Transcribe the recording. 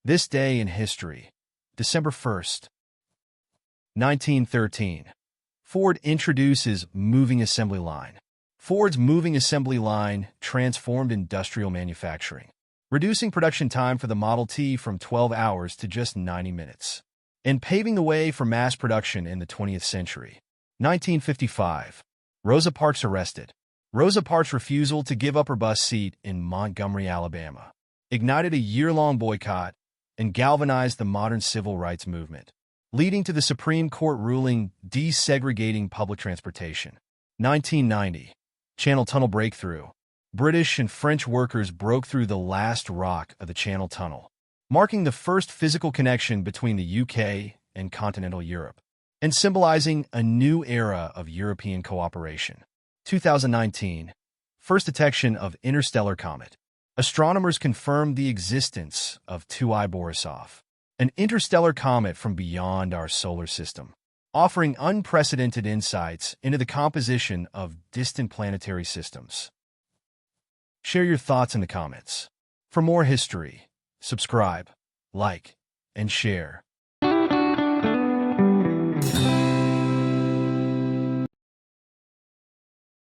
This day in history, December 1st, 1913. Ford introduces moving assembly line. Ford's moving assembly line transformed industrial manufacturing, reducing production time for the Model T from 12 hours to just 90 minutes, and paving the way for mass production in the 20th century. 1955. Rosa Parks arrested. Rosa Parks' refusal to give up her bus seat in Montgomery, Alabama, ignited a year-long boycott and galvanized the modern civil rights movement, leading to the Supreme Court ruling desegregating public transportation. 1990. Channel Tunnel breakthrough. British and French workers broke through the last rock of the Channel Tunnel, marking the first physical connection between the UK and continental Europe, and symbolizing a new era of European cooperation. 2019. First detection of Interstellar Comet. Astronomers confirmed the existence of 2I Borisov, an interstellar comet from beyond our solar system, offering unprecedented insights into the composition of distant planetary systems. Share your thoughts in the comments. For more history, subscribe, like, and share.